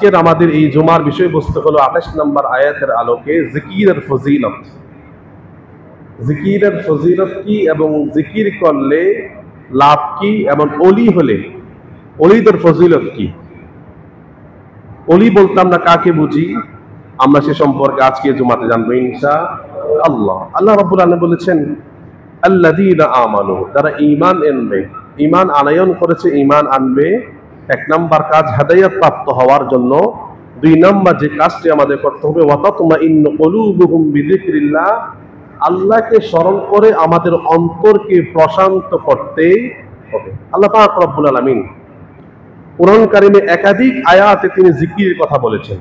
আজকের আমাদের এই জুমার বিষয়বস্তু হলো 28 নম্বর আয়াতের আলোকে জিকিরের ফজিলত। জিকিরের ফজিলত কি এবং জিকির করলে লাভ কি এবং অলি হলে অলিদের ফজিলত কি। অলি বলতে আমরা কাকে বুঝি, আমরা সে সম্পর্কে আজকে জুমাতে জানবো ইনশাআল্লাহ। আল্লাহ রাব্বুল আলামিন বলেছেন আল্লাযীনা আমানু, যারা ঈমান আনবে, ঈমান আনয়ন করেছে, ঈমান আনবে। এক নাম্বার কাজ হেদায়েত প্রাপ্ত হওয়ার জন্য। দুই নাম্বার যে কাজটি আমাদের করতে হবে, ওয়া তাতমাইন্নু কুলুবুহুম বিযিকরিল্লাহ, আল্লাহকে স্মরণ করে আমাদের অন্তরকে প্রশান্ত করতে হবে। আল্লাহ পাক রব্বুল আলামিন কুরআন কারীমে একাধিক আয়াতে তিনি জিকিরের কথা বলেছেন।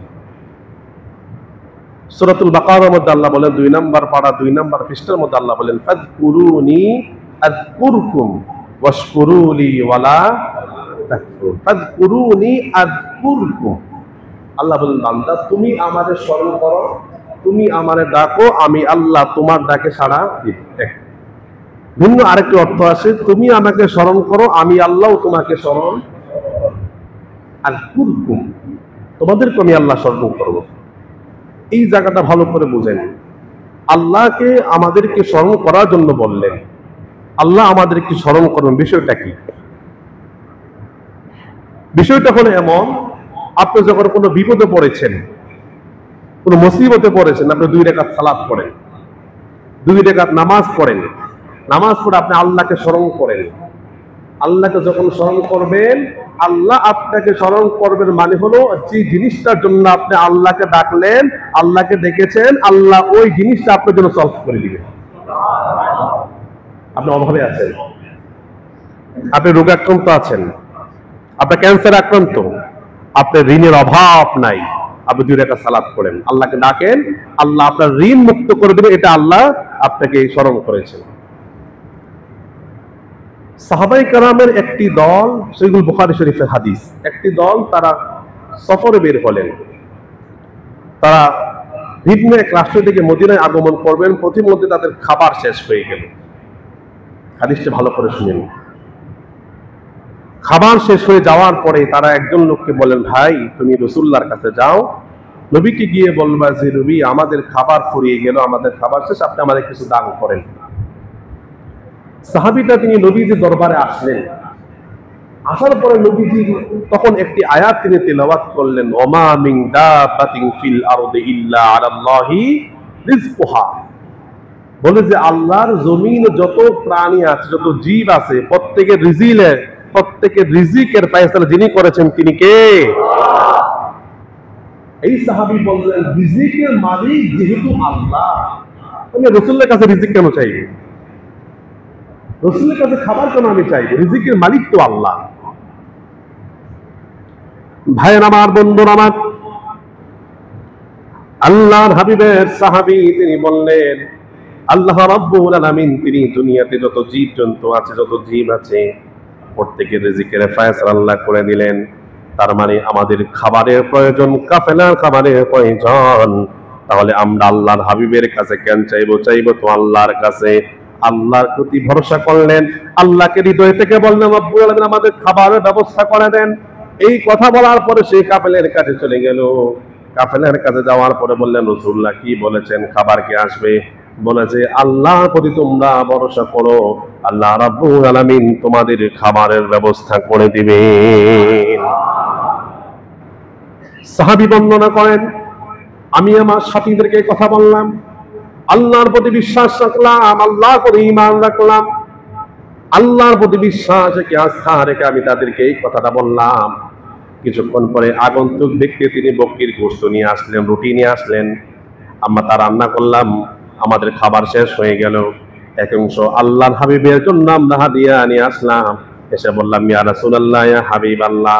সূরাতুল বাকারার মধ্যে আল্লাহ বলেন, 2 নম্বর পারা 2 নম্বর পৃষ্ঠার মধ্যে আল্লাহ বলেন, ফাযকুরুনি আযকুরকুম ওয়াশকুরুলি ওয়ালা তাকফুরুন। ফাযকুরুনি আযকুরকুম, আল্লাহ বলেন বান্দা তুমি আমাদের স্মরণ করো, তুমি আমারে ডাকো, আমি আল্লাহ তোমার ডাকে সাড়া দিব। ভিন্ন আরেকটি অর্থ আছে, তুমি আমাকে স্মরণ করো, আমি আল্লাহ তোমাকে স্মরণ আযকুরকুম, তোমাদেরকে আমি আল্লাহ স্মরণ করবো। এই জায়গাটা ভালো করে বুঝেন। আল্লাহকে আমাদেরকে স্মরণ করার জন্য বললেন, আল্লাহ আমাদেরকে স্মরণ করবেন। বিষয়টা কি? বিষয়টা হলো এমন, আপনি যখন কোনো বিপদে পড়েছেন, কোনো মুসিবতে পড়েছেন, আপনি 2 রাকাত সালাত পড়েন, 2 রাকাত নামাজ পড়েন, নামাজ পড়ে আপনি আল্লাহকে স্মরণ করেন। আল্লাহকে যখন স্মরণ করবেন, আল্লাহ আপনাকে স্মরণ করবেন মানে হলো যে জিনিসটার জন্য আপনি আল্লাহকে ডাকলেন, আল্লাহকে ডেকেছেন, আল্লাহ ওই জিনিসটা আপনার জন্য সলভ করে দিবেন। আপনি অভাবে আছেন, আপনি রোগাক্রান্ত আছেন, আপনি ক্যান্সার আক্রান্ত, আপনার ঋণের অভাব নাই, আপনি 2 রাকাত সালাত পড়েন, আল্লাহকে ডাকেন, আল্লাহ আপনার ঋণ মুক্ত করে দেবে। এটা আল্লাহ আপনাকে স্মরণ করেছেন। সাহাবায়ে কেরামের একটি দল, সহিহ বুখারী শরীফের হাদিস, একটি দল তারা সফরে বের হলেন। তারা ভিন্ন এক রাষ্ট্র থেকে মদিনায় আগমন করবেন, পথিমধ্যে তাদের খাবার শেষ হয়ে গেল। হাদিসটা ভালো করে শুনেন। খাবার শেষ হয়ে যাওয়ার পরে তারা একজন লোককে বলেন, ভাই তুমি রাসূলুল্লাহর কাছে যাও, নবীকে গিয়ে বলবা যে নবী আমাদের খাবার ফুরিয়ে গেল, আমাদের খাবার শেষ, আপনি আমাদের কিছু দান করেন। সাহাবীটা তিনি নবীজির দরবারে আসলেন। আসার পরে নবীজি তখন একটি আয়াত তিনি তেলাওয়াত করলেন, ওমা মিন দাবাতিন ফিল আরদি ইল্লা আলাল্লাহি রিজকুহা, বলে যে আল্লাহর জমিন যত প্রাণী আছে, যত জীব আছে, প্রত্যেকের রিজিকের ফয়সালা যিনি করেছেন তিনি কে? এই সাহাবী বললেন, রিজিকের মালিক যেহেতু আল্লাহ, আমি রাসূলের কাছে রিজিক কেন চাইবে? রাসূলের কাছে খাবার কেন আমি চাইবো? রিজিকের মালিক তো আল্লাহ। ভাইয়ের আমার, বন্ধুরা আমার, আল্লাহর হাবিবের সাহাবী তিনি বললেন, আল্লাহ রাব্বুল আলামিন তিনি দুনিয়াতে যত জীব জন্তু আছে, যত জীব আছে, প্রত্যেকের রিজিকের ফয়সালা আল্লাহ করে দিলেন। তার মানে আমাদের খাবারের প্রয়োজন, কাফেলার খাবারের প্রয়োজন। তাহলে আমরা আল্লাহর হাবিবের কাছে কেন চাইবো? চাইবো তো আল্লাহর কাছে। আল্লাহর প্রতি ভরসা করলেন, আল্লাহকে হৃদয় থেকে বললেন, রব্বুল আলামিন আমাদের খাবারের ব্যবস্থা করে দেন। এই কথা বলার পরে সেই কাফেলার কাছে চলে গেল। কাফেলার কাছে যাওয়ার পরে বললেন, রাসূলুল্লাহ কি বলেছেন, খাবার কি আসবে? বলেছে আল্লাহর প্রতি তোমরা ভরসা করো, আল্লাহ রাব্বুল আলামিন তোমাদের খাবারের ব্যবস্থা করে দিবেন। সাহাবী বর্ণনা করেন, আমি আমার সাথীদেরকে কথা বললাম, আল্লাহর প্রতি বিশ্বাস রাখলাম, আল্লাহর প্রতি ঈমান রাখলাম, আল্লাহর প্রতি বিশ্বাস রেখে, আস্থা রেখে আমি তাদেরকে এই কথাটা বললাম। কিছুক্ষণ পরে আগন্তুক ব্যক্তি তিনি বকরির গোশত নিয়ে আসলেন, রুটি নিয়ে আসলেন। আমরা তা রান্না করলাম, আমাদের খাবার শেষ হয়ে গেল। এক অংশ আল্লাহর হাবিবের জন্য আমরা হাদিয়া নিয়ে আসলাম। এসে বললাম, ইয়া রাসূলুল্লাহ, ইয়া হাবিবাল্লাহ,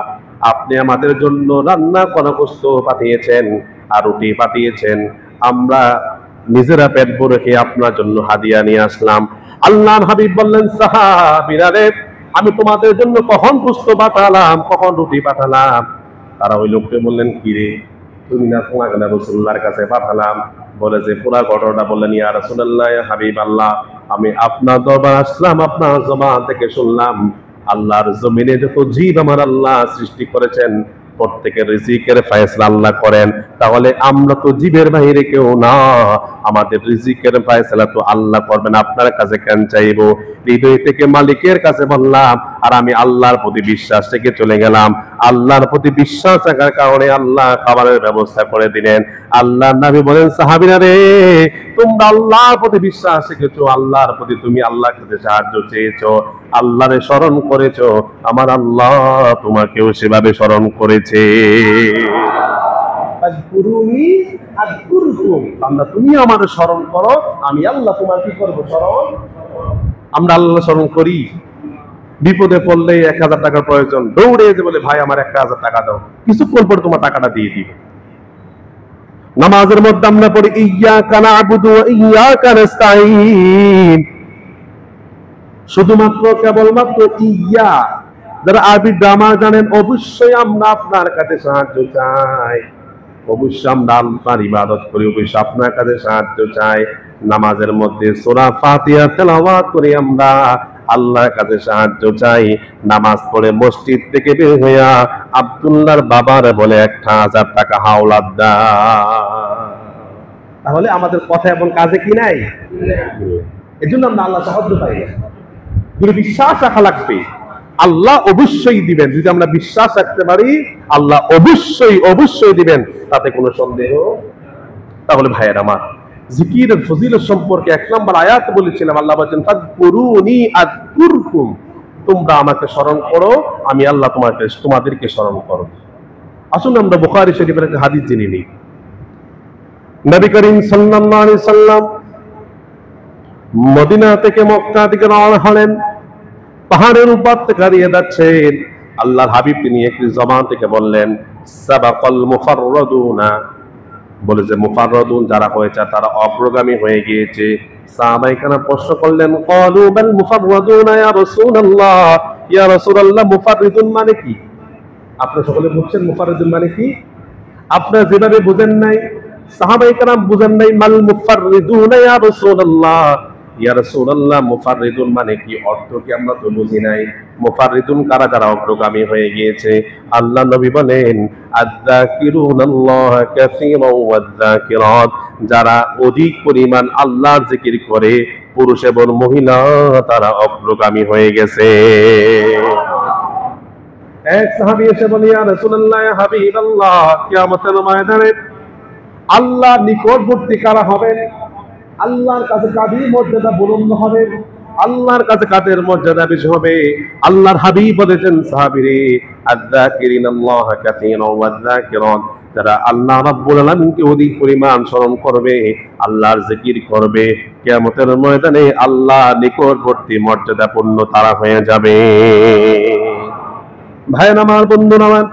আপনি আমাদের জন্য রান্না করা গোশত পাঠিয়েছেন আর রুটি পাঠিয়েছেন, আমরা নিজেরা পেট ভরে খেয়ে আপনার জন্য হাদিয়া নিয়ে আসলাম। আল্লাহর হাবিব বললেন, সাহাবীরা রে, আমি তোমাদের জন্য কখন গোশত পাঠালাম, কখন রুটি পাঠালাম? তারা ওই লোককে বললেন, কি রে তুমি না তোমাকে না রাসূলুল্লাহর কাছে পাঠালাম? বলে যে পুরা ঘটনাটা বললেন, ইয়া রাসূলুল্লাহ, ইয়া হাবিবাল্লাহ, আমি আপনার দরবার আসলাম, আপনার জবান থেকে শুনলাম আল্লাহর জমিনে যত জীব আমার আল্লাহ সৃষ্টি করেছেন, প্রত্যেকের রিজিকের ফয়সালা আল্লাহ করেন। তাহলে আমরা তো জীবের বাইরে কেউ না, আমাদের রিজিকের ফয়সালা তো আল্লাহ করবেন। আপনার কাছে কেন চাইবো? হৃদয় থেকে মালিকের কাছে বললাম, আর আমি আল্লাহর প্রতি বিশ্বাস থেকে চলে গেলাম। আল্লাহর প্রতি বিশ্বাস থাকার কারণে আল্লাহ খাবারের ব্যবস্থা করে দিলেন। আল্লাহর নবী বলেন, সাহাবীরা রে, তোমরা আল্লাহর প্রতি বিশ্বাস রেখেছো, আল্লাহর প্রতি তুমি আল্লাহর কাছে সাহায্য চেয়েছো, আল্লাহরে স্মরণ করেছো, আমার আল্লাহ তোমাকেও সেভাবে স্মরণ করেছে। আল্লাহ তুমি আমার স্মরণ করো, আমি আল্লাহ তোমার কি করবো? স্মরণ। আমরা আল্লাহ স্মরণ করি? বিপদে পড়লে 1000 টাকার প্রয়োজন, দৌড়ে এসে বলে ভাই আমার 1000 টাকা দাও, কিছুক্ষণ পর তোমার টাকাটা দিয়ে দিবে। নামাজের মধ্যে আমরা পড়ি ইয়্যাকা না'বুদু ওয়া ইয়্যাকা নাস্তাঈন, শুধুমাত্র কেবলমাত্র ইয়া। যারা আরবি গ্রামার জানেন, অবশ্যই আমরা আপনার কাছে সাহায্য চাই, অবশ্যই আমরা আপনার ইবাদত করি, অবশ্যই আপনার কাছে সাহায্য চাই। নামাজের মধ্যে সূরা ফাতিহা তেলাওয়াত করে আমরা আল্লাহর কাছে সাহায্য চাই। নামাজ পড়ে মসজিদ থেকে বের হইয়া আব্দুল্লাহর বাবার বলে 1000 টাকা হাওলাত দাও। তাহলে আমাদের কথা এবং কাজে কি নাই? এজন্য আমরা আল্লাহ সাহায্য পাই না। যদি বিশ্বাস রাখা লাগবে, আল্লাহ অবশ্যই দিবেন। যদি আমরা বিশ্বাস রাখতে পারি, আল্লাহ অবশ্যই অবশ্যই দিবেন, তাতে কোনো সন্দেহ। তাহলে ভাইয়ের আমার, জিকিরের ফজিলত সম্পর্কে 1 নম্বর আয়াত বলেছিলাম, আল্লাহ বলেন ফাযকুরুনি আযকুরকুম, তোমরা আমাকে স্মরণ করো, আমি আল্লাহ তোমাদেরকে স্মরণ করব। আসুন আমরা বুখারী শরীফের একটা হাদিস জেনে নিই। নবী করিম সাল্লাল্লাহু আলাইহি সাল্লাম মদিনা থেকে মক্কা দিকে রওনা হলেন। পাহাড়ের উপর থেকে দাঁড়িয়ে যাচ্ছেন। আল্লাহর হাবিব তিনি একটি জবান থেকে বললেন, সাবাকাল মুফাররাদুনা, বলে যে মুফাররাদুন যারা হয়েছে তারা অগ্রগামী হয়ে গিয়েছে। সাহাবায়ে কেরাম প্রশ্ন করলেন, ক্বালু বাল মুফাররাদুনা ইয়া রাসূলুল্লাহ, ইয়া রাসূলুল্লাহ মুফাররিদুন মানে কি? আপনারা সকলে বুঝছেন মুফাররিদুন মানে কি? আপনারা যেভাবে বুঝেন নাই, সাহাবায়ে কেরাম বুঝেন নাই। মাল মুফাররিদুনা ইয়া রাসূলুল্লাহ, ইয়া রাসূলুল্লাহ মুফাররিদুন মানে কি, অর্থ কি আমরা তো বুঝি নাই। মুফাররিদুন কারা? যারা অগ্রগামী হয়ে গিয়েছে। আল্লাহ নবী বলেন, আয-যাকিরুনাল্লাহ কাসীরান ওয়ায-যাকিরাত, যারা অধিক পরিমাণ আল্লাহর জিকির করে, পুরুষ এবং মহিলা, তারা অগ্রগামী হয়ে গেছে। এক সাহাবী এসে বলে, ইয়া রাসূলুল্লাহ, ইয়া হাবিবাল্লাহ, কিয়ামতের ময়দানে আল্লাহ নিকটবর্তী কারা হবেন? আল্লাহর কাছে কাদের মর্যাদা বুলন্দ হবে? আল্লাহর কাছে কাদের মর্যাদা বেশি হবে? আল্লাহর হাবিব বলেছেন, সাহাবীরে, আয-যাকিরিনাল্লাহ কাসীরান ওয়ায-যাকিরাত, যারা আল্লাহ রাব্বুল আলামিনকে অধিক পরিমাণ স্মরণ করবে, আল্লাহর জিকির করবে, কিয়ামতের ময়দানে আল্লাহ নিকটবর্তী মর্যাদাপূর্ণ তারা হয়ে যাবে। ভাইরা আমার, বন্ধুরা আমার,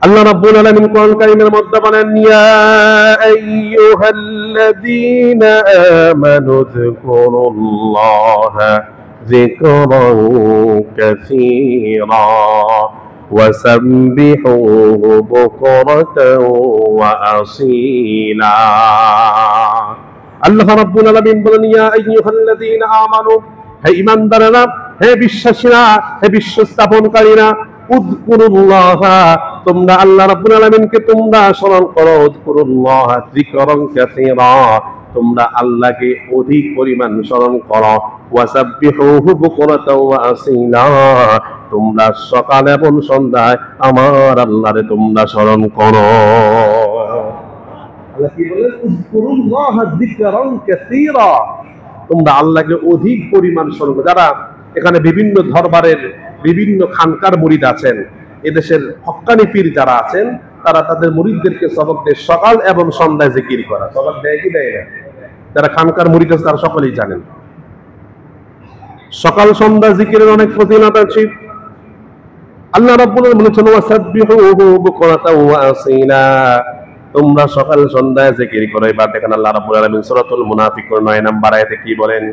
আল্লাহ রাব্বুল আলামিন কোরআন কারীমের মধ্যে বলেন, ইয়া আইয়ুহাল্লাযীনা আমানু যকুরুল্লাহা যিকরান কাসীরা ওয়া সাব্বিহুহু বুকরাতান ওয়া আসীলা। আল্লাহ রাব্বুল আলামিন বলেন, ইয়া আইয়ুহাল্লাযীনা আমানু, হে ঈমানদারেরা, হে বিশ্বাসীরা, হে বিশ্বাস স্থাপনকারীরা, উযকুরুল্লাহা, তোমরা আল্লাহ রাব্বুল আলামিনকে তোমরা স্মরণ করো। উযকুরুল্লাহা যিকরান কাসীরা, তোমরা আল্লাহকে অধিক পরিমাণ স্মরণ করো। ওয়াসাব্বিহুহু বুকরাতাও ওয়া আসীলা, তোমরা সকাল এবং সন্ধ্যায় আমার আল্লাহরে তোমরা স্মরণ করো। আল্লাহ কি বলেন? উযকুরুল্লাহা যিকরান কাসীরা, তোমরা আল্লাহকে অধিক পরিমাণ স্মরণ করো। যারা এখানে বিভিন্ন দরবারের বিভিন্ন খানকার মুরিদ আছেন, এদেশের হক্কানি পীর যারা আছেন, তারা তাদের মুরিদদেরকে সবক দেয় সকাল এবং সন্ধ্যায় জিকির করা। সবক দেয় কি দেয় না? যারা খানকার মুরিদ আছে তারা সকলেই জানেন, সকাল সন্ধ্যা জিকিরের অনেক ফজিলত আছে। আল্লাহ রাব্বুল আলামিন বলেছেন, ওয়াসাব্বিহুহু বুকরাতাও ওয়া আসীলা, তোমরা সকাল সন্ধ্যায় জিকির করো। এবার দেখেন আল্লাহ রাব্বুল আলামিন সূরাতুল মুনাফিকুন 9 নম্বর আয়াতে কি বলেন?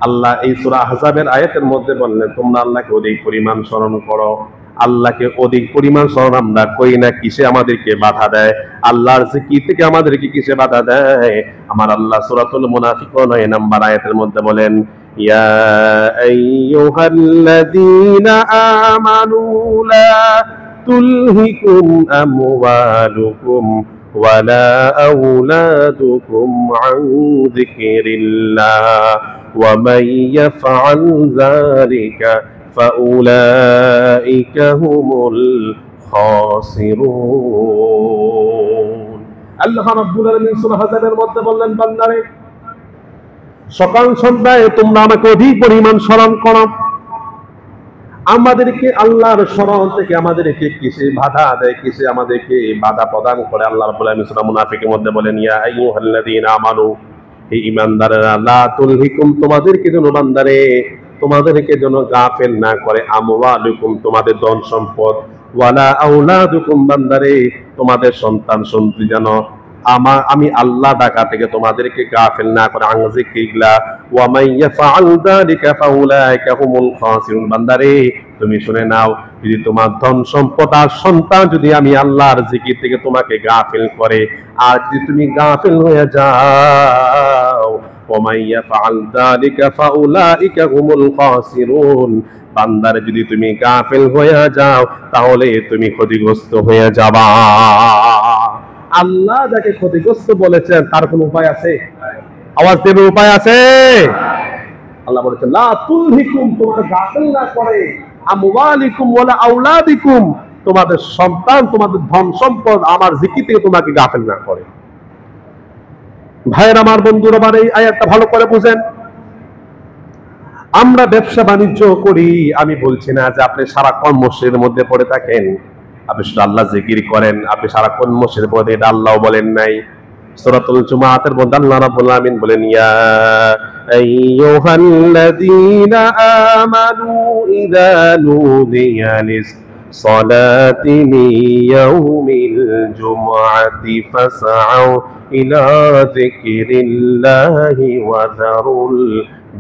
আল্লাহ এই সূরা আহজাবের আয়াতের মধ্যে বললেন, তোমরা আল্লাহকে অধিক পরিমাণ স্মরণ করো। আল্লাহকে অধিক পরিমাণ স্মরণ আমরা করি না, কিসে আমাদেরকে বাধা দেয়? আল্লাহর জিকির থেকে আমাদেরকে কিসে বাধা দেয়? আমার আল্লাহ সূরাতুল মুনাফিকুন 9 নম্বর আয়াতের মধ্যে বলেন, ইয়া আইয়ুহাল্লাযীনা আমানু লা তুলহিকুম আমওয়ালুকুম ওয়ালা আওলাদুকুম আন যিকরিল্লাহ ওয়া মান ইয়াফআল যালিকা ফাউলাইকা হুমুল খাসিরুন। আল্লাহ রাব্বুল আলামিন সূরা হাজারের মধ্যে বললেন, বান্দারে সকাল সন্ধ্যায় তোমরা আমাকে অধিক পরিমাণ স্মরণ করো। আমাদেরকে আল্লাহর স্মরণ থেকে আমাদেরকে কিসে বাধা দেয়, কিসে আমাদেরকে বাধা প্রদান করে? আল্লাহ রাব্বুল আলামিন সূরা মুনাফিকের মধ্যে বলেন, ইয়া আইয়ুহাল্লাযীনা আমানু, হে ঈমানদারেরা, লা তুলহিকুম, তোমাদেরকে যেন বান্দারে তোমাদেরকে যেন গাফেল না করে, আমওয়ালুকুম, তোমাদের ধন সম্পদ, ওয়ালা আওলাদুকুম, বান্দারে তোমাদের সন্তান সন্ততি যেন আমি আল্লাহ ডাকা থেকে তোমাদেরকে গাফেল না করে, আন যিকরিল্লাহ ওয়া মান ইয়াফআল যালিকা ফাউলাইকা হুমুল খাসিরুন। বান্দারে তুমি শুনে নাও, যদি তোমার ধন সম্পদ আর সন্তান যদি আমি আল্লাহর জিকির থেকে তোমাকে গাফেল করে, আর যদি তুমি গাফেল হয়ে যাও, ওয়া মান ইয়াফআল যালিকা ফাউলাইকা হুমুল খাসিরুন, বান্দারে যদি তুমি গাফেল হয়ে যাও তাহলে তুমি ক্ষতিগ্রস্ত হয়ে যাবা। আল্লাহ যাকে ক্ষতিগ্রস্ত বলেছেন তার কোন উপায় আছে? আওয়াজ দেবে, উপায় আছে? আল্লাহ বলেছেন, লা তুলহিকুম, তোমাকে গাফেল না করে, আমওয়ালিকুম ওয়ালা আওলাদিকুম, তোমাদের সন্তান তোমাদের ধন সম্পদ আমার জিকির থেকে তোমাকে গাফেল না করে। ভাইয়ের আমার, বন্ধুরা আমার, এই আয়াতটা ভালো করে বুঝেন। আমরা ব্যবসা বাণিজ্য করি, আমি বলছি না যে আপনি সারাক্ষণ মসজিদের মধ্যে পড়ে থাকেন, আপনি শুধু আল্লাহ জিকির করেন, আপনি সারাক্ষণ মসজিদের মধ্যে, এটা আল্লাহ বলেন নাই। সূরাতুল জুমাআতের মধ্যে আল্লাহ রাব্বুল আলামিন বলেন, ইয়া আইয়ুহাল্লাযীনা আমানু ইযা নুদিয়া লিস-সালাতি মিন ইয়াউমিল জুমআতি ফাসআউ ইলা যিকরিল্লাহি ওয়া যারুল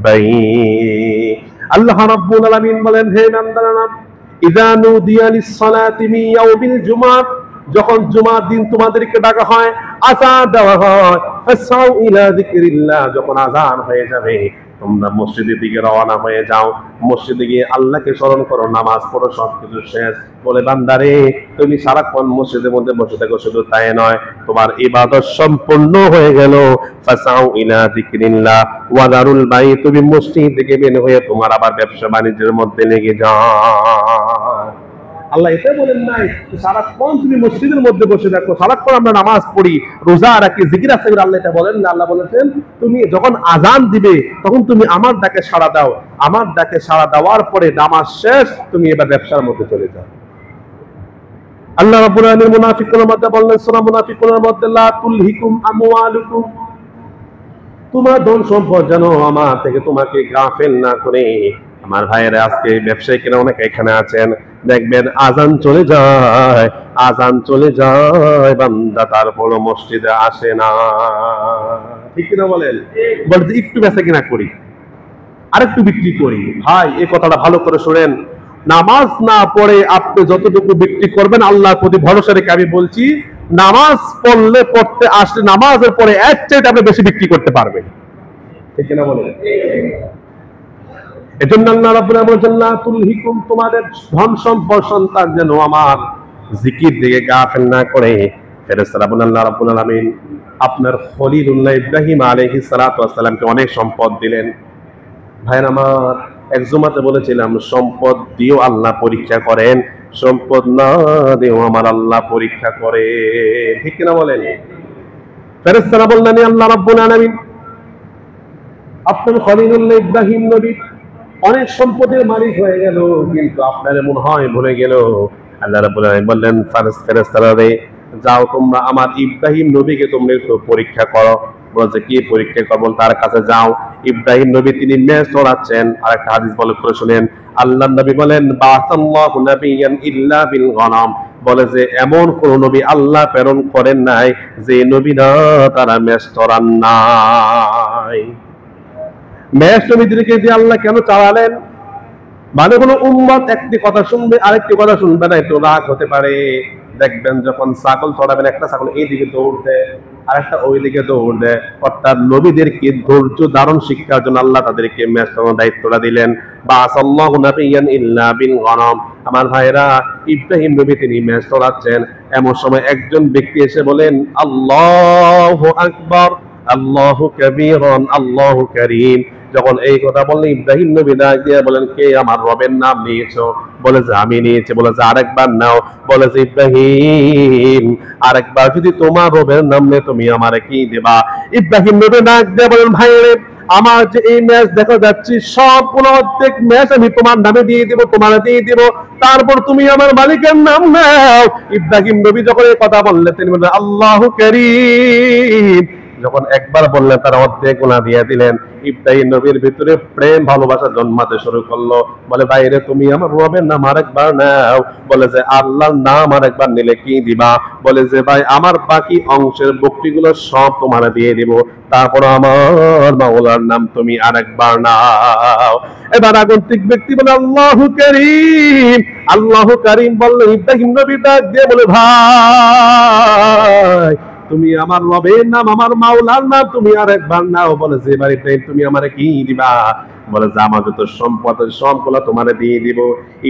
বাই'। আল্লাহ রাব্বুল আলামিন বলেন, হে বান্দারা, ইযা নুদিয়া লিস-সালাতি মিন ইয়াউমিল জুমআহ, যখন জুমার দিন তোমাদেরকে ডাকা হয়, আযান দেওয়া হয়, ফাসআউ ইলা যিকরিল্লাহ, যখন আযান হয়ে যাবে তোমরা মসজিদের দিকে রওনা হয়ে যাও, মসজিদে গিয়ে আল্লাহকে স্মরণ করো, নামাজ পড়ো, সবকিছু শেষ। বলে, বান্দারে তুমি সারাক্ষণ মসজিদের মধ্যে বসে থাকো, শুধু তাই নয়, তোমার ইবাদত সম্পূর্ণ হয়ে গেল। ফাসআউ ইলা যিকরিল্লাহ ওয়া যারুল বাই', তুমি মসজিদ থেকে বের হয়ে তোমার আবার ব্যবসা বাণিজ্যের মধ্যে লেগে যাও। আল্লাহ এটা বলেন নাই সারাক্ষণ তুমি মসজিদের মধ্যে বসে থাকো, সারাক্ষণ আমরা নামাজ পড়ি, রোজা রাখি, জিকির আছে, আল্লাহ এটা বলেন না। আল্লাহ বলেছেন, তুমি যখন আযান দিবে তখন তুমি আমার ডাকে সাড়া দাও, আমার ডাকে সাড়া দেওয়ার পরে নামাজ শেষ, তুমি এবার ব্যবসার মধ্যে চলে যাও। আল্লাহ রাব্বুল আলামিন মুনাফিকুনের মধ্যে বললেন, সূরা মুনাফিকুনের মধ্যে, লা তুলহিকুম আমওয়ালুকুম, তোমার ধন সম্পদ যেন আমার থেকে তোমাকে গাফেল না করে। আমার ভাইয়েরা, আজকে ব্যবসায়িকেরা অনেক এখানে আছেন, দেখবেন আজান চলে যায়, আজান চলে যায়, বান্দা তারপর মসজিদে আসে না। ঠিক কিনা বলেন? বলতে একটু বেচা কিনা করি, আরেকটু বিক্রি করি। ভাই, এই কথাটা ভালো করে শোনেন, নামাজ না পড়ে আপনি যতটুকু বিক্রি করবেন, আল্লাহর প্রতি ভরসা রেখে আমি বলছি, নামাজ পড়লে পড়তে আসলে নামাজের পরে এক চাইতে আপনি বেশি বিক্রি করতে পারবেন। ঠিক কিনা বলেন? এজন্য আল্লাহ রাব্বুল আলামিন বলেন, লা তুলহিকুম, তোমাদের ধন সম্পদ সন্তান যেন আমার জিকির দিকে গাফেল না করে। ফেরেশতারা বলেন, আল্লাহ রাব্বুল আলামিন আপনার খলিলুল্লাহ ইব্রাহিম আলাইহিস সালাতু ওয়াস সালামকে অনেক সম্পদ দিলেন। ভাইয়ের আমার, এক জুমাতে বলেছিলাম, সম্পদ দিয়েও আল্লাহ পরীক্ষা করেন, সম্পদ না দিয়েও আমার আল্লাহ পরীক্ষা করে। ঠিক কিনা বলেন? ফেরেশতারা বললেন, আল্লাহ রাব্বুল আলামিন আপনার খলিলুল্লাহ ইব্রাহিম নবী অনেক সম্পদের মালিক হয়ে গেল, কিন্তু আপনার মনে হয় ভুলে গেল। আল্লাহ রাব্বুল আলামিন বললেন, ফেরেশতারা রে, যাও তোমরা আমার ইব্রাহিম নবীকে তোমরা একটু পরীক্ষা করো। বলছে, কি পরীক্ষা করবো? তার কাছে যাও। ইব্রাহিম নবী তিনি মেষ চড়াচ্ছেন। আর একটা হাদিস বলে করে শুনেন, আল্লাহ নবী বলেন, বাসাল্লাহু নাবিয়ান ইল্লা বিল গনাম, বলে যে এমন কোন নবী আল্লাহ প্রেরণ করেন নাই যে নবী না তারা মেষ চড়ান নাই। মেষ নবীদেরকে যে আল্লাহ কেন চালালেন? মানে কোনো উম্মত একটি কথা শুনবে, আরেকটি কথা শুনবে না, একটু রাগ হতে পারে। দেখবেন যখন ছাগল চড়াবেন, একটা ছাগল এইদিকে দৌড় দেয়, আর একটা ওইদিকে দৌড় দেয়। অর্থাৎ নবীদেরকে ধৈর্য ধারণ শিক্ষার জন্য আল্লাহ তাদেরকে ম্যাচ চালানোর দায়িত্বটা দিলেন। বাসাল্লাহু নাবিয়ান ইল্লা বিল গনাম। আমার ভাইরা, ইব্রাহিম নবী তিনি ম্যাচ চালাচ্ছেন, এমন সময় একজন ব্যক্তি এসে বলেন আল্লাহু আকবার, আল্লাহু কাবীরান, আল্লাহু কারীম। যখন এই কথা বললেন ইব্রাহিম নবী ডাক দিয়ে বলেন, কে আমার রবের নাম নিয়েছো? বলে যে আমি নিয়েছি। বলে যে আরেকবার নাও। বলে যে ইব্রাহিম, আরেকবার যদি তোমার রবের নাম নেই তুমি আমারে কি দেবা? ইব্রাহিম নবী ডাক দিয়ে বলেন, ভাই রে, আমার যে এই ম্যাচ দেখা যাচ্ছে সবগুলো অর্ধেক ম্যাচ আমি তোমার নামে দিয়ে দিব, তোমার দিয়ে দিব, তারপর তুমি আমার মালিকের নাম নাও। ইব্রাহিম নবী যখন এই কথা বললেন তিনি বললেন আল্লাহু কারীম। যখন একবার বললেন তারা অর্ধেক গুণা দিয়ে দিলেন। ইব্রাহিম নবীর ভিতরে প্রেম ভালোবাসা জন্মাতে শুরু করলো। বলে ভাইরে, তুমি আমার রবের নাম আরেকবার নাও। বলে যে আল্লাহর নাম আরেকবার নিলে কি দিবা? বলে যে ভাই, আমার বাকি অংশের বকরিগুলো সব তোমার দিয়ে দিব, তারপর আমার মাওলার নাম তুমি আরেকবার নাও। এবার আগন্তুক ব্যক্তি বলে আল্লাহু কারীম, আল্লাহু কারীম বললে ইব্রাহিম নবী ডাক দিয়ে বলে ভাই, তুমি আমার রবের নাম, আমার মাওলার নাম তুমি আরেকবার নাও। বলে যে এবার ইব্রাহিম তুমি আমারে কি দিবা? বলে যে আমার যত সম্পদ সবগুলো তোমারে দিয়ে দিব।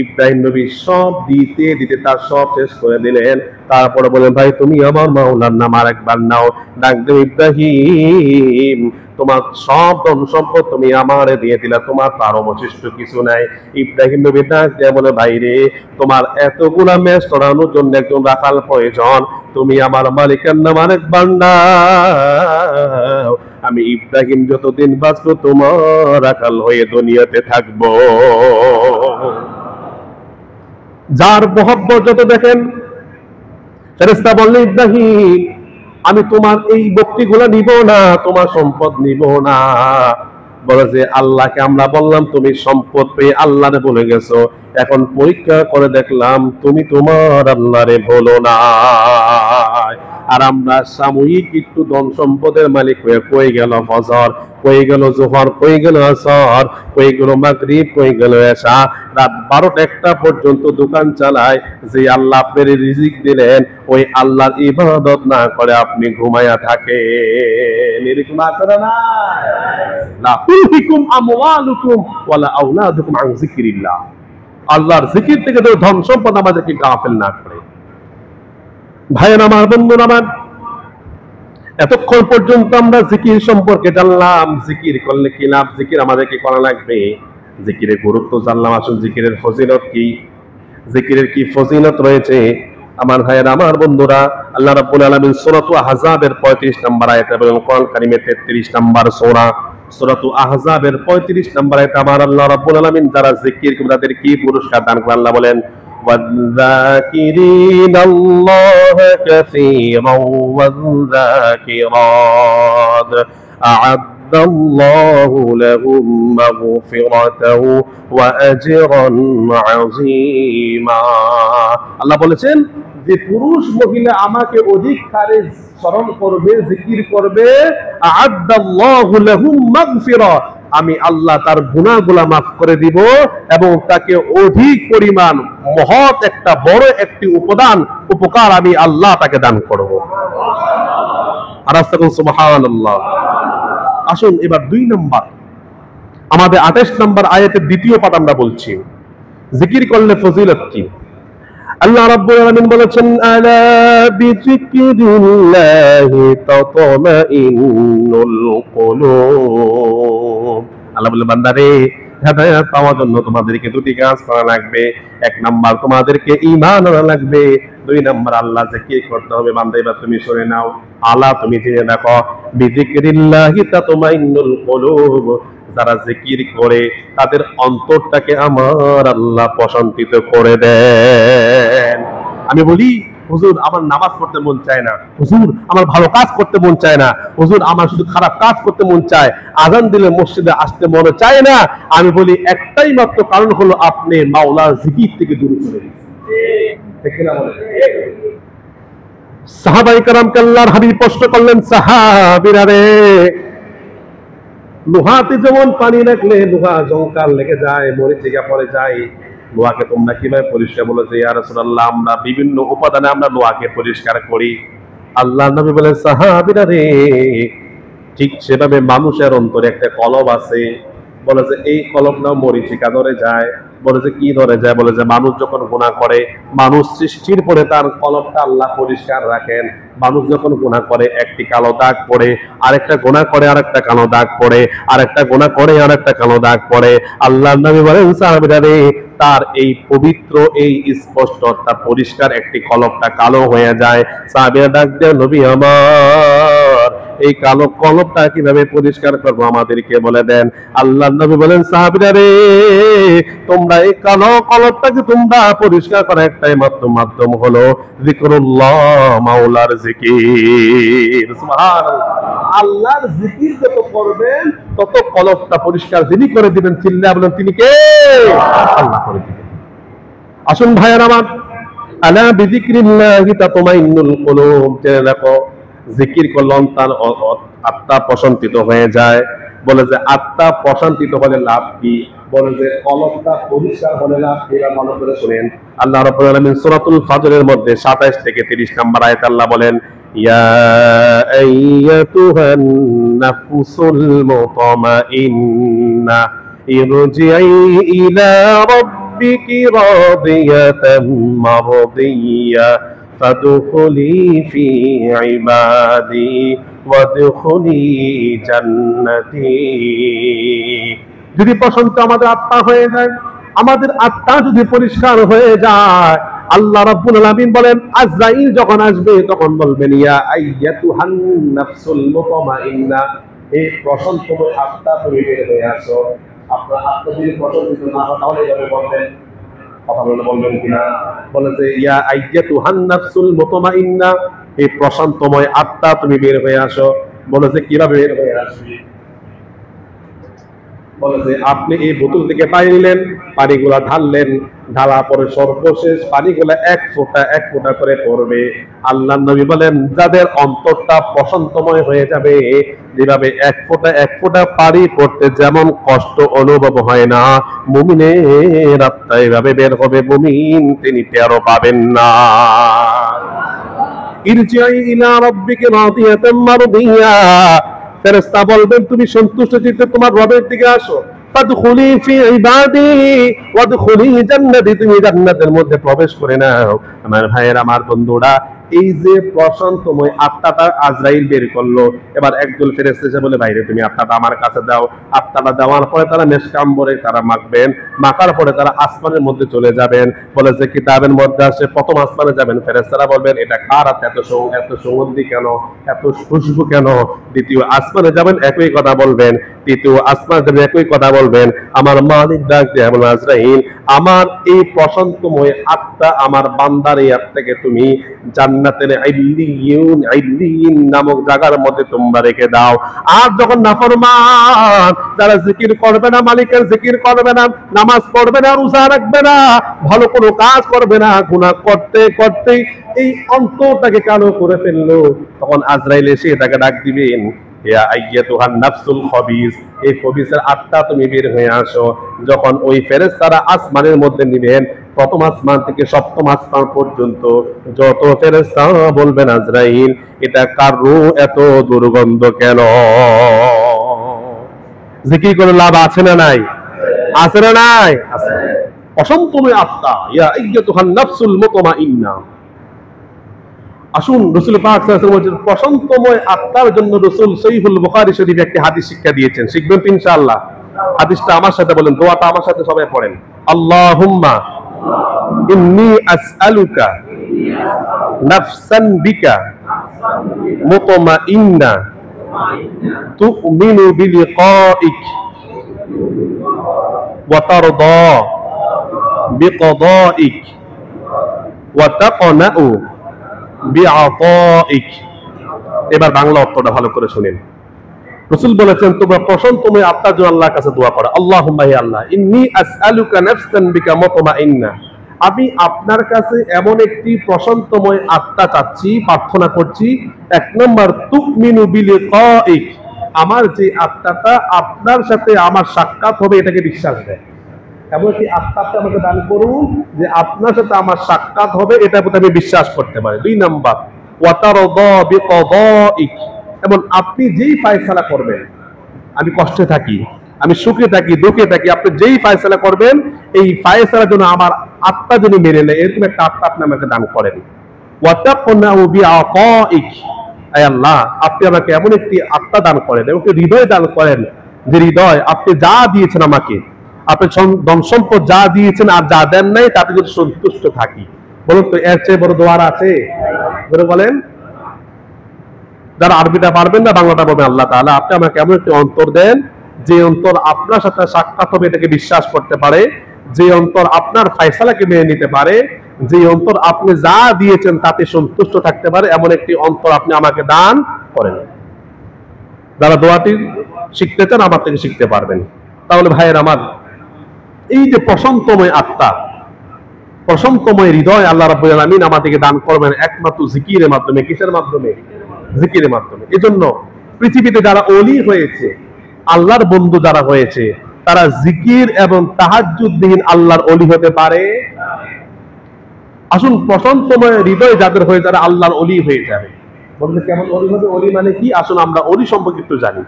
ইব্রাহিম নবী সব দিতে দিতে তার সব শেষ করে দিলেন। তারপরে বলে ভাই, তুমি আমার মাওলার নাম আরেকবার নাও। ডাক দেব ইব্রাহিম, তোমার সব ধন সম্পদ তুমি আমারে দিয়ে দিলা, তোমার তার অবশিষ্ট কিছু নাই। ইব্রাহিম নবী ডাক দিয়ে বলে ভাই রে, তোমার এতগুলা ম্যাচ চড়ানোর জন্য একজন রাখাল প্রয়োজন, তুমি আমার মালিকের নাম আরেকবার নাও। আমি ইব্রাহিম যতদিন বাঁচবো তোমার রাখাল হয়ে দুনিয়াতে থাকবো। যার মহব্বত যত দেখেন। ফেরেশতা বললে ইব্রাহিম, আমি তোমার এই বকরিগুলো নিব না, তোমার সম্পদ নিব না। বলে যে আল্লাহকে আমরা বললাম তুমি সম্পদ পেয়ে আল্লাহরে বলে গেছো, এখন পরীক্ষা করে দেখলাম তুমি তোমার আল্লাহরে বলো না। আর আমরা সাময়িক একটু ধন সম্পদের মালিক হয়ে কই গেল ফজর, কই গেল জোহর, কই গেল আসর, কই গেল মাগরিব, কই গেল এশা, রাত 12টা পর্যন্ত দোকান চালায়। যে আল্লাহ আপনার রিজিক দিলেন ওই আল্লাহর ইবাদত না করে আপনি ঘুমায়া থাকেন। এরকম আছে না? লা তুলহিকুম আমওয়ালুকুম ওয়ালা আওলাদুকুম আন যিকরিল্লাহ। আল্লাহর জিকির থেকে তো ধন সম্পদ আমাদেরকে গাফেল না করে। ভাইয়ের আমার, বন্ধুরা আমার, এতক্ষণ পর্যন্ত আমরা জিকির সম্পর্কে জানলাম। জিকির করলে কি লাভ, জিকির আমাদেরকে করা লাগবে, জিকিরের গুরুত্ব জানলাম। আসুন জিকিরের ফজিলত কি, জিকিরের কি ফজিলত রয়েছে। আমার ভাইয়ের আমার বন্ধুরা, আল্লাহ রাব্বুল আলামিন সূরা আহজাবের 35 নম্বর আয়াতে বলেন, কোরআন কারীমের 33 নম্বর সূরা, সূরা আহজাবের 35 নম্বর আয়াতে আমার আল্লাহ রাব্বুল আলামিন যারা জিকির করে তাদের কি পুরস্কার দান করেন। আল্লাহ বলেন والذاكرين الله كثيرا والذاكرات أعد الله لهم مغفرة وأجرا عظيما। আল্লাহ বলেছেন যে পুরুষ মহিলা আমাকে অধিক হারে স্মরণ করবে, জিকির করবে, আ'আদ্দাল্লাহু লাহুম মাগফিরা, আমি আল্লাহ তার গুনাহগুলো মাফ করে দিব এবং তাকে অধিক পরিমাণ মহৎ একটা বড় একটি উপকার আমি আল্লাহ তাকে দান করব। আর আস্তাগফিরুল্লাহ, সুবহানাল্লাহ। আসুন এবার 2 নম্বর, আমাদের 28 নম্বর আয়াতের দ্বিতীয় পাঠ আমরা বলছি, জিকির করলে ফজিলত কি। আল্লাহ রাব্বুল আলামিন বলেছেন, আলা বিযিকরিল্লাহি তাতমাইন্নুল কুলুব। আল্লাহ বলে, বান্দারে, হেদায়েত পাওয়ার জন্য তোমাদেরকে 2টি কাজ করা লাগবে। 1 নাম্বার তোমাদেরকে ঈমান আনা লাগবে, 2 নাম্বার আল্লাহ জিকির করতে হবে। বান্দা এবার তুমি শুনে নাও, আল্লাহ তুমি জেনে দেখো, বিযিকরিল্লাহি তাতমাইন্নুল কুলুব, যারা জিকির করে তাদের অন্তরটাকে আমার আল্লাহ প্রশান্তিত করে দেন। আমি বলি, হুজুর আমার নামাজ পড়তে মন চায় না, হুজুর আমার ভালো কাজ করতে মন চায় না, হুজুর আমার শুধু খারাপ কাজ করতে মন চায়, আজান দিলে মসজিদে আসতে মনে চায় না। আমি বলি একটাই মাত্র কারণ হলো আপনি মাওলার জিকির থেকে দূরে চলে গেছেন। সাহাবায়ে কেরামকে আল্লাহর হাবিব প্রশ্ন করলেন, সাহাবীরা রে, লোহাতে যেমন পানি রাখলে লোহা জংকার লেগে যায়, মরিচিকা পড়ে যায়, লোহাকে তোমরা কিভাবে পরিষ্কার? বলে যে ইয়া রাসূলুল্লাহ, আমরা বিভিন্ন উপাদানে আমরা লোহাকে পরিষ্কার করি। আল্লাহর নবী বলেন, সাহাবীরা রে, ঠিক সেভাবে মানুষের অন্তরে একটা কলব আছে। বলে যে এই কলব না মরিচিকা ধরে যায়। বলে যে কি ধরে যায়? বলে যে মানুষ যখন গুনাহ করে, মানুষ সৃষ্টির পরে তার কলবটা আল্লাহ পরিষ্কার রাখেন। মানুষ যখন গুনাহ করে একটি কালো দাগ পড়ে, আরেকটা গুনাহ করে আরেকটা কালো দাগ পড়ে, আরেকটা গুনাহ করে আরেকটা কালো দাগ পড়ে। আল্লাহর নবী বলেন, সাহাবীরা রে, তার এই পবিত্র, এই স্পষ্ট, তার পরিষ্কার একটি কলবটা কালো হয়ে যায়। সাহাবীরা ডাক দেয়, নবী আমার, এই কালো কলবটা কিভাবে পরিষ্কার করবো আমাদেরকে বলে দেন। আল্লাহর নবী বলেন, সাহাবীরা রে, তোমরা এই কালো কলবটাকে তোমরা পরিষ্কার করার একটাই মাত্র মাধ্যম হলো যিকরুল্লাহ, মাওলার জিকির। সুবহানাল্লাহ। আল্লাহর জিকির যত করবেন তত কলবটা পরিষ্কার যিনি করে দিবেন। চিল্লায়া বলেন, তিনি কে? আল্লাহ করে দিবেন। আসুন ভাইয়ের আমার, আলা বিযিকরিল্লাহি তাতমাইন্নুল কুলুব, জেনে রাখো, জিকির করলে তার আত্মা প্রশান্তিত হয়ে যায়। বলে যে আত্মা প্রশান্তিত হলে লাভ কি? বলে যে কলবটা পরিষ্কার হলে লাভ কি? এরা মনে করে শুনেন। আল্লাহ রাব্বুল আলামিন সূরাতুল ফাজরের মধ্যে 27 থেকে 30 নম্বর আয়াতে আল্লাহ বলেন, ইয়া আইয়াতুহান নাফসুল মুতমাইন্না ইরজিই ইলা রাব্বিকি রাদিয়াতাম মারদিয়া ফাদখুলি ফি ইবাদি ওয়াদখুলি জান্নাতি। যদি প্রশান্ত আমাদের আত্মা হয়ে যায়, আমাদের আত্মা যদি পরিষ্কার হয়ে যায়, আল্লাহ রাব্বুল আলামিন বলেন, আজরাইল যখন আসবে তখন বলবেন, ইয়া আইয়াতুহান নাফসুল মুতমাইন্না, এই প্রশান্তময় আত্মা তুমি বের হয়ে আসো। আপনার আত্মা যদি প্রশান্তিত না হয় তাহলে এভাবে বলবেন, কথা বলবেন কিনা? বলে যে ইয়া আইয়াতুহান নাফসুল মুতমাইন্না, এই প্রশান্তময় আত্মা তুমি বের হয়ে আসো। বলে যে কিভাবে বের হয়ে আসবে? বলে যে আপনি এই বোতল থেকে পানি নিলেন, পানিগুলা ঢাললেন, ঢালা পরে সর্বশেষ পানিগুলা এক ফোঁটা এক ফোঁটা করে পড়বে। আল্লাহর নবী বলেন, যাদের অন্তরটা প্রশান্তময় হয়ে যাবে, যেভাবে এক ফোঁটা পানি পড়তে যেমন কষ্ট অনুভব হয় না, মুমিনের আত্মা এভাবে বের হবে, মুমিন তিনি টেরও পাবেন না। ইরজিই ইলা রাব্বিকি রাদিয়াতাম মারদিয়া, ফেরেশতা বলবেন, তুমি সন্তুষ্ট চিত্তে তোমার রবের দিকে আসো। ফাদখুলি ফি ইবাদি ওয়াদখুলি জান্নাতি, তুমি জান্নাতের মধ্যে প্রবেশ করে নাও। আমার ভাইয়ের, আমার বন্ধুরা, এই যে প্রশান্তময় আত্মাটা আজরাইল বের করলো, এবার একদল ফেরেশতা এসে বলে, ভাইরে তুমি আত্মাটা আমার কাছে দাও। আত্মাটা দেওয়ার পরে তারা মেশকাম্বরে তারা মাখবেন, মাখার পরে তারা আসমানের মধ্যে চলে যাবেন। বলে যে কিতাবের মধ্যে আসে প্রথম আসমানে যাবেন, ফেরেশতারা বলবেন, এটা কার আত্মা, এত সুগন্ধি কেন, এত খুশবু কেন? দ্বিতীয় আসমানে যাবেন, একই কথা বলবেন। তৃতীয় আসমানে যাবেন, একই কথা বলবেন। আমার মালিক ডাক দিয়ে বলেন, আজরাইল, আমার এই প্রশান্তময় আত্মা, আমার বান্দার এই আত্মাকে তুমি জান্নাতের ইল্লিয়িন নামক জায়গার মধ্যে তোমরা রেখে দাও। আর যখন নাফরমান, যারা জিকির করবে না, মালিকের জিকির করবে না, নামাজ পড়বে না, রোজা রাখবে না, ভালো কোনো কাজ করবে না, গুনাহ করতে করতে এই অন্তরটাকে কালো করে ফেললো, তখন আজরাইল এসে তাকে ডাক দিবেন, ইয়া আইয়াতুহান নাফসুল খবিস, এই খবিসের আত্মা তুমি বের হয়ে আসো। যখন ওই ফেরেশতারা আসমানের মধ্যে নিবেন, প্রথম আসমান থেকে সপ্তম আসমান পর্যন্ত যত ফেরেশতা বলবেন, আজরাইল, এটা কার রূহ এত দুর্গন্ধ কেন? জিকির করে লাভ আছে না নাই? আছে না নাই? আছে। অসন্তময় আত্মা, ইয়া আইয়াতুহান নাফসুল মুতমাইন্না। আসুন, রাসূল পাক সাল্লাল্লাহু আলাইহি ওয়াসাল্লাম বলেন, প্রশান্তময় আত্মার জন্য রাসূল সহিহুল বুখারী শরীফে একটি হাদিস শিক্ষা দিয়েছেন। শিখবেন তো ইনশাআল্লাহ। হাদিসটা আমার সাথে বলেন, দোয়াটা আমার সাথে সবাই পড়েন। আল্লাহুম্মা ইন্নী আসআলুকা নাফসান বিকা মুতমাইন্না তুমিনু বিলিকাইক ওয়া তারদা বিকদাইক ওয়া তাকনাউ বিআতাইক। এবার বাংলা অর্থটা ভালো করে শুনেন। রাসূল বলেছেন, তোমরা প্রশান্তময় আত্মার জন্য আল্লাহর কাছে দোয়া করো। আল্লাহুম্মা, হে আল্লাহ, ইন্নী আসআলুকা নাফসান বিকা মুতমাইন্না, আমি আপনার কাছে এমন একটি প্রশান্তময় আত্মা চাচ্ছি, প্রার্থনা করছি। এক নম্বর, তুমিনু বিলিকাইক, আমার যে আত্মাটা আপনার সাথে আমার সাক্ষাৎ হবে এটাকে বিশ্বাস দেয়। এমন একটি আত্মাকে আমাকে দান করুন যে আপনার সাথে আমার সাক্ষাৎ হবে, এটার প্রতি আমি বিশ্বাস করতে পারি। দুই নম্বর, ওয়া তারদা বিকাদাইক, এবং আপনি যেই ফয়সালা করবেন, আমি কষ্টে থাকি, আমি সুখে থাকি, দুঃখে থাকি, আপনি যেই ফয়সালা করবেন এই ফয়সালার জন্য আমার আত্মা যদি মেনে নেয়, এরকম একটা আত্মা আপনি আমাকে দান করেন। ওয়া তাকনাউ বিআতাইক, আয় আল্লাহ আপনি আমাকে এমন একটি আত্মা দান করেন, এমন একটি হৃদয় দান করেন, যে হৃদয় আপনি যা দিয়েছেন আমাকে, আপনি ধন সম্পদ যা দিয়েছেন আর যা দেন নাই তাতে যদি সন্তুষ্ট থাকি। বলুন তো এর চেয়ে বড় দোয়ার আছে? বলেন। যারা আরবিটা পারবেন না বাংলাটা বলবেন, আল্লাহ তাআলা আপনি আমাকে এমন একটি অন্তর দেন, যে অন্তর আপনার সাথে সাক্ষাৎ হবে এটাকে বিশ্বাস করতে পারে, যে অন্তর আপনার ফয়সালাকে মেনে নিতে পারে, যে অন্তর আপনি যা দিয়েছেন তাতে সন্তুষ্ট থাকতে পারে, এমন একটি অন্তর আপনি আমাকে দান করেন। যারা দোয়াটি শিখতে চান আমার থেকে শিখতে পারবেন। তাহলে ভাইয়ের আমার, এই যে প্রশান্তময় আত্মা, প্রশান্তময় হৃদয় আল্লাহ রাব্বুল আলামিন আমাদেরকে দান করবেন একমাত্র জিকিরের মাধ্যমে। কিসের মাধ্যমে? জিকিরের মাধ্যমে। এজন্য পৃথিবীতে যারা ওলি হয়েছে, আল্লাহর বন্ধু যারা হয়েছে, তারা জিকির এবং তাহাজ্জুদবিহীন আল্লাহর ওলি হতে পারে। আসুন প্রশান্তময় হৃদয় যাদের হয়ে যারা আল্লাহর ওলি হয়ে যাবে। বলতে কেমন ওলি হবে? ওলি মানে কি? আসুন আমরা ওলি সম্পর্কে একটু জানি।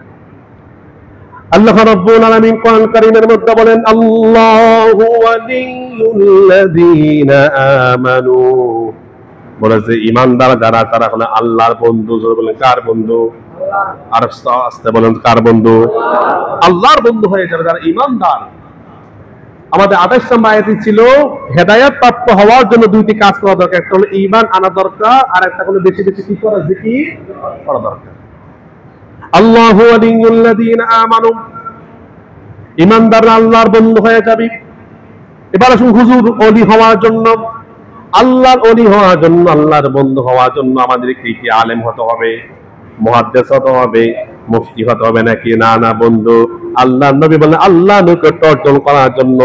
আল্লাহ রাব্বুল আলামিন কোরআন কারীমের মধ্যে বলেন, আল্লাহু ওয়ালিয়ুল্লাযীনা আমানু, বলে যে ঈমানদার যারা তারা হলো আল্লাহর বন্ধু। বলেন কার বন্ধু? আর আস্তে বলেন কার বন্ধু? আল্লাহর বন্ধু হয়ে যাবে যারা ঈমানদার। আমাদের 28 নম্বর আয়াতই ছিল হেদায়েত প্রাপ্ত হওয়ার জন্য দুইটি কাজ করা দরকার, একটা হলো ঈমান আনা দরকার, আর একটা হলো বেশি বেশি কি করা? জিকির করা দরকার। আল্লাহু ওয়ালিয়ুল্লাযীনা আমানু, ঈমানদাররা আল্লাহর বন্ধু হয়ে যাবে। এবার আসুন হুজুর ওলি হওয়ার জন্য, আল্লাহর ওলি হওয়ার জন্য, আল্লাহর বন্ধু হওয়ার জন্য আমাদেরকে কি আলেম হতে হবে, মুহাদ্দিস হতে হবে, মুফতি হতে হবে নাকি? না না বন্ধু, আল্লাহর নবী বলেন আল্লাহর নিকট অর্জন করার জন্য,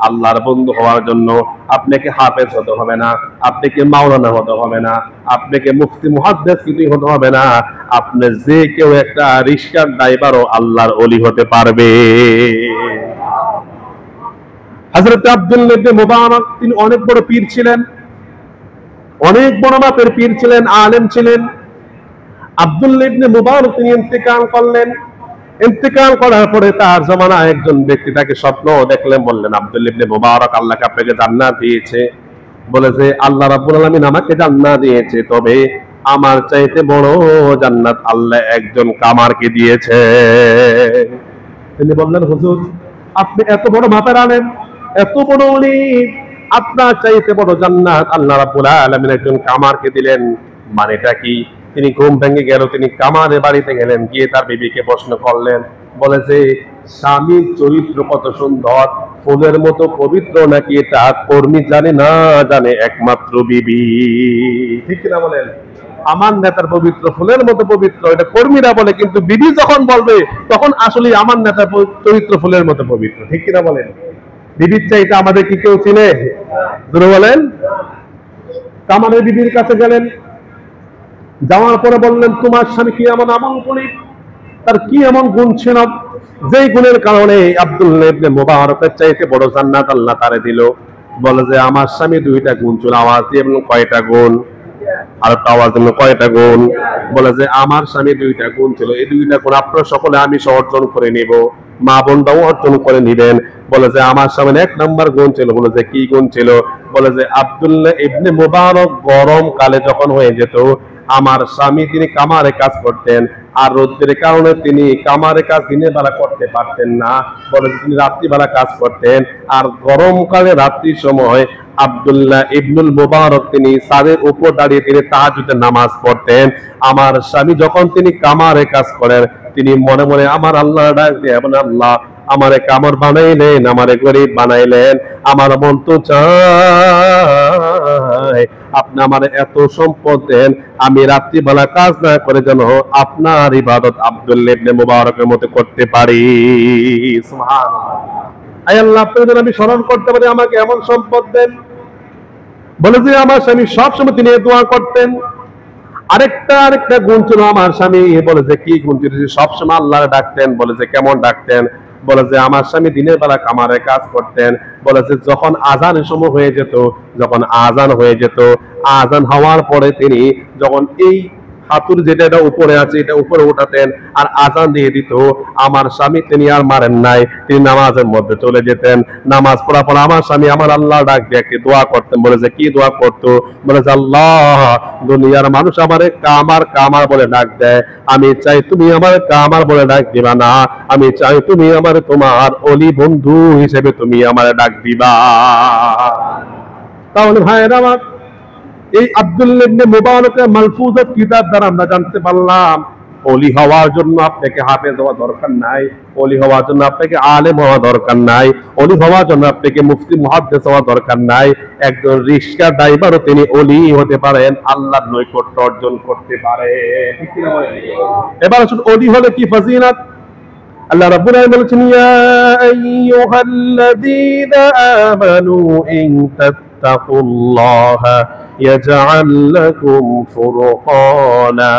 আল্লাহর বন্ধু হওয়ার জন্য আপনাকে হাফেজ হতে হবে না, আপনাকে মাওলানা হতে হবে না, আপনাকে মুফতি মুহাদ্দিস কিছুই হতে হবে না, আপনি যে কেউ একটা রিকশার ড্রাইভারও আল্লাহর ওলি হতে পারবে। হযরত আব্দুল্লাহ ইবনে মুবারক তিনি অনেক বড় পীর ছিলেন, অনেক বড় মাপের পীর ছিলেন, আলেম ছিলেন। আব্দুল্লাহ ইবনে মুবারক তিনি ইন্তেকাল করলেন। ইন্তেকাল করার পরে তার জামানায় একজন ব্যক্তি তাকে স্বপ্ন দেখলেন, বললেন আব্দুল্লাহ ইবনে মুবারক আল্লাহকে আপনাকে জান্নাত দিয়েছে। বলে যে আল্লাহ রাব্বুল আলামিন আমাকে জান্নাত দিয়েছে, তবে আমার চাইতে বড় জান্নাত আল্লাহ একজন কামারকে দিয়েছে। তিনি বললেন হুজুর আপনি এত বড় মাপের আলেম, এত বড় ওলি, আপনার চাইতে বড় জান্নাত আল্লাহ রাব্বুল আলামিন একজন কামারকে দিলেন, মানেটা কি? তিনি ঘুম ভেঙে গেল, তিনি কামারের বাড়িতে গেলেন, গিয়ে তার বিবিকে প্রশ্ন করলেন, বলে যে স্বামীর চরিত্র কত সুন্দর, ফুলের মতো পবিত্র নাকি এটা কর্মী জানে না জানে একমাত্র বিবি। ঠিক কিনা বলেন? আমার নেতার পবিত্র ফুলের মতো পবিত্র এটা কর্মীরা বলে, কিন্তু বিবি যখন বলবে তখন আসলে আমার নেতার চরিত্র ফুলের মতো পবিত্র। ঠিক কিনা বলেন? বিবির চাইতে আমাদের কি কেউ চিনে? বলেন। কামারের বিবির কাছে গেলেন, যাওয়ার পরে বললেন তোমার স্বামী কি এমন আমল করে, তার কি এমন গুণ ছিল যেই গুণের কারণে আব্দুল্লাহ ইবনে মুবারকের চাইতে বড় জান্নাত আল্লাহ তারে দিল? বলে যে আমার স্বামী দুইটা গুণ ছিল। আওয়াজ দিয়ে বলুন কয়টা গুণ? আর একটা আওয়াজ দিল কয়টা গুণ? বলে যে আমার স্বামী দুইটা গুণ ছিল, এই দুইটা গুণ আপনারা সকলে আমি অর্জন করে নিব, মা বোনটাও অর্জন করে নিবেন। বলে যে আমার সামনে 1 নম্বর গুণ ছিল। বলে যে কি গুণ ছিল? বলে যে আব্দুল্লাহ ইবনে মুবারক গরম কালে যখন হয়ে যেত, আমার স্বামী তিনি কামারে কাজ করতেন, আর রোদ্রের কারণে তিনি কামারে কাজ দিনের বেলা করতে পারতেন না, বলে তিনি রাত্রিবেলা কাজ করতেন। আর গরমকালে রাত্রির সময় আব্দুল্লাহ ইবনুল মুবারক তিনি ছাদের উপর দাঁড়িয়ে তিনি তাহাজ্জুদের নামাজ পড়তেন। আমার স্বামী যখন তিনি কামারে কাজ করেন, তিনি মনে মনে আমার আল্লাহ ডাক দিয়ে বলেন, আল্লাহ আমারে কামর বানাইলেন, আমারে গরিব বানাইলেন, আমার মন তো চায় আপনি আমার এত সম্পদ দেন, আমি রাত্রিবেলা কাজ না করে যেন আপনার ইবাদত আব্দুল্লাহ ইবনে মুবারকের মতো করতে পারি। সুবহানাল্লাহ। আয় আল্লাহ আপনি যেন আমি স্মরণ করতে পারি, আমাকে এমন সম্পদ দেন। বলে যে আমার স্বামী সবসময় তিনি দোয়া করতেন। আরেকটা গুণ ছিল আমার স্বামী। বলে যে কি গুণ ছিল? সবসময় আল্লাহর ডাকতেন। বলে যে কেমন ডাকতেন? বলে যে আমার স্বামী দিনের বেলা কামারে কাজ করতেন, বলে যে যখন আজানের সময় হয়ে যেত, যখন আজান হয়ে যেত, আজান হওয়ার পরে তিনি যখন এই হাতুর যেটা এটা উপরে আছে এটা উপরে উঠাতেন আর আজান দিয়ে দিত, আমার স্বামী তিনি আর মারেন নাই, তিনি নামাজের মধ্যে চলে যেতেন। নামাজ পড়া পর আমার স্বামী আমার আল্লাহ ডাক দিয়ে একটি দোয়া করতেন। বলে যে কি দোয়া করতো? বলে যে আল্লাহ, দুনিয়ার মানুষ আমারে কামার কামার বলে ডাক দেয়, আমি চাই তুমি আমার কামার বলে ডাক দিবা না, আমি চাই তুমি আমার তোমার অলি বন্ধু হিসেবে তুমি আমার ডাক দিবা। তাহলে ভাইয়েরা আমার, এই আব্দুল্লাহ ইবনে মুবারকের মালফুজাত কিতাব দ্বারা আমরা জানতে পারলাম ওলি হওয়ার জন্য আপনাকে হাফেজ হওয়া দরকার নাই, ওলি হওয়ার জন্য আপনাকে আলেম হওয়া দরকার নাই, ওলি হওয়ার জন্য আপনাকে মুফতি মুহাদ্দিস হওয়া দরকার নাই। একজন রিক্সা ড্রাইভারও তিনি ওলি হতে পারেন, আল্লাহর নৈকট্য অর্জন করতে পারে। ঠিক কি না বলেন? এবার আসুন ওলি হলে কি ফজিলত। আল্লাহ রাব্বুল আলামিন বলেছেন, ইয়া আইয়ুহাল্লাযীনা আমানু ইন তাত্তাকুল্লাহা ইয়াজআল লাকুম ফুরকানা।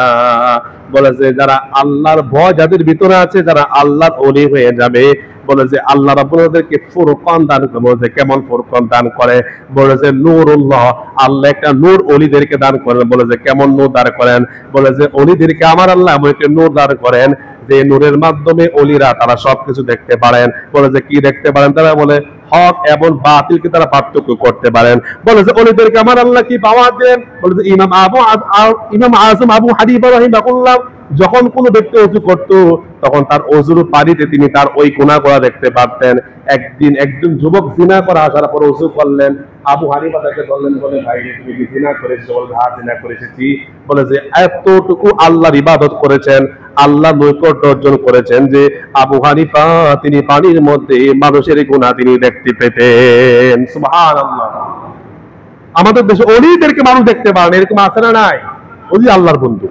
বলে যে যারা আল্লাহর ভয় যাদের ভিতরে আছে, যারা আল্লাহর ওলি হয়ে যাবে, বলে যে আল্লাহ রাব্বুল আলামিনকে ফুরকান দান করে। বলে যে কেমন ফুরকান দান করে? বলে যে নূরুল্লাহ, আল্লাহ একটা নূর ওলিদেরকে দান করেন। বলে যে কেমন নূর দান করেন? বলে যে ওলিদেরকে আমার আল্লাহ এমন একটা নূর দান করেন যে নূরের মাধ্যমে ওলিরা তারা সবকিছু দেখতে পারেন। বলে যে কি দেখতে পারেন তারা? বলে হক এবং বাতিলকে তারা পার্থক্য করতে পারেন। বলে যে ওলিদেরকে আমার আল্লাহ কি পাওয়ার দেন? বলে যে ইমাম আজম আবু হানিফা রাহিমাহুল্লাহ যখন কোন ব্যক্তি ওযু করত তখন তার ওযুর পানিতে তিনি তার ওই গুনাহগুলো দেখতে পারতেন। একদিন একজন যুবক জিনা করা আসার পর ওযু করলেন, আবু হানিফা তাকে বললেন, বলে ভাই তুমি কি জিনা করেছো? বলে হ্যাঁ জিনা করেছি। বলে যে এতটুকু আল্লাহর ইবাদত করেছেন, আল্লাহ নৈকট্য অর্জন করেছেন যে আবু হানিফা তিনি পানির মধ্যে মানুষের গুনাহ তিনি দেখতে পেতেন। সুবহানাল্লাহ। আমাদের দেশে ওলিদেরকে মানুষ দেখতে পারেন, এরকম আছে না নাই? ওলি আল্লাহর বন্ধু।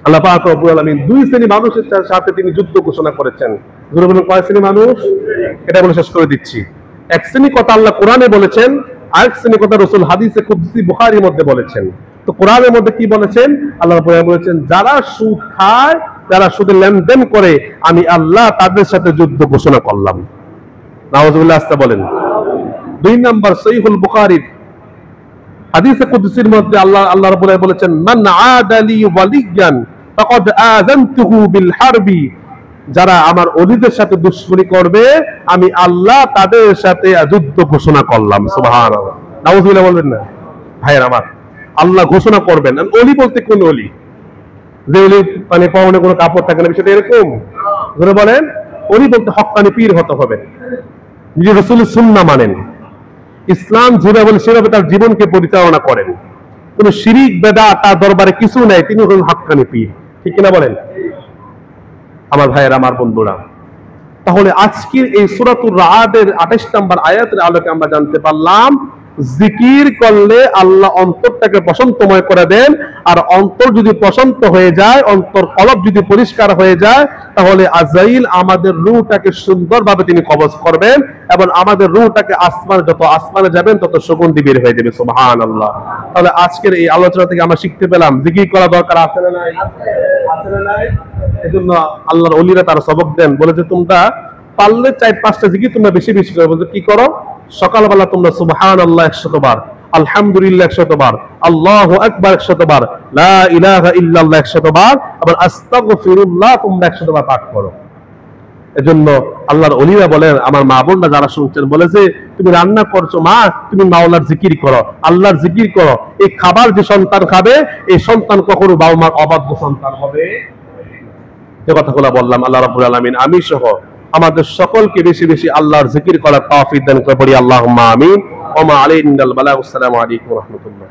আল্লাহ পাক রব্বুল আলামিন দুই শ্রেণী মানুষের সাথে তিনি যুদ্ধ ঘোষণা করেছেন। জোরে বলুন কয় শ্রেণী মানুষ? এটা বলে শেষ করে দিচ্ছি। এক শ্রেণী কথা আল্লাহ কোরআনে বলেছেন, আরেক শ্রেণী কথা রাসূল হাদিসে কুদসি বুখারীর মধ্যে বলেছেন। তো কোরআনের মধ্যে কি বলেছেন? আল্লাহ বলেছেন যারা সুদ খায়, যারা সুদে লেনদেন করে, আমি আল্লাহ তাদের সাথে যুদ্ধ ঘোষণা করলাম। নাউযুবিল্লাহ। আস্তে বলেন। 2 নম্বর সহিহুল বুখারীর হাদিসে কুদসির মধ্যে আল্লাহ রাব্বুল আলামিন বলেছেন, মান আদালি ওয়ালিয়ান ফাকাদ আযানতুহু বিল হারবি। যারা আমার ওলিদের সাথে দুশমনি করবে, আমি আল্লাহ তাদের সাথে যুদ্ধ ঘোষণা করলাম। সুবহানাল্লাহ। নাউযুবিল্লাহ বলবেন না? ভাইয়ের আমার, আল্লাহ ঘোষণা করবেন। ওলি বলতে কোন ওলি? যে ওলি মানে পরনে কোনো কাপড় থাকে না, বিষয়টা এরকম? ধরে বলেন, ওলি বলতে হক্কানি পীর হতে হবে, যিনি রাসূলের সুন্নাহ মানেন, ইসলাম যেভাবে বলে সেভাবে তার জীবনকে পরিচালনা করেন, কোন শিরিক বেদাত তার দরবারে কিছু নেই, তিনি হলেন হক্কানি পীর। ঠিক কিনা বলেন আমার ভাইয়েরা, আমার বন্ধুরা? তাহলে আজকের এই সূরাতুর রা'দের 28 নম্বর আয়াতের আলোকে আমরা জানতে পারলাম জিকির করলে আল্লাহ অন্তরটাকে প্রশান্তময় করে দেন। আর অন্তর যদি প্রশান্ত হয়ে যায়, অন্তর কলব যদি পরিষ্কার হয়ে যায়, তাহলে আজরাইল আমাদের রূহটাকে সুন্দরভাবে তিনি কবজ করবেন এবং আমাদের রূহটাকে যত আসমানে যাবেন তত সুগন্ধি বের হয়ে যাবে। সুবহানাল্লাহ। তাহলে আজকের এই আলোচনা থেকে আমরা শিখতে পেলাম জিকির করা দরকার আছে না নাই? আছে না নাই? এজন্য আল্লাহর ওলিরা তারা সবক দেন, বলে যে তোমরা পারলে 4-5টা জিকির তোমরা বেশি বেশি করো। বলতে কি করো? সকালবেলা তোমরা সুবহানাল্লাহ 100 বার, আলহামদুলিল্লাহ 100 বার, আল্লাহু আকবার 100 বার, লা ইলাহা ইল্লাল্লাহ 100 বার, আবার আস্তাগফিরুল্লাহ তোমরা 100 বার পাঠ করো। এজন্য আল্লাহর ওলিরা বলেন, আমার মা বোনরা যারা শুনছেন, বলে যে তুমি রান্না করছো মা, তুমি মাওলার জিকির করো, আল্লাহর জিকির করো। এই খাবার যে সন্তান খাবে, এই সন্তান কখনো বাবা মার অবাধ্য সন্তান হবে। যে কথাগুলো বললাম, আল্লাহ রাব্বুল আলামিন আমি সহ আমাদের সকলকে বেশি বেশি আল্লাহর জিকির করার তৌফিক দান করে পড়ি আল্লাহুম্মা আমিন। ওয়া মা আলাইনা ইল্লাল বালাগ। আসসালামু আলাইকুম ওয়া রাহমাতুল্লাহ।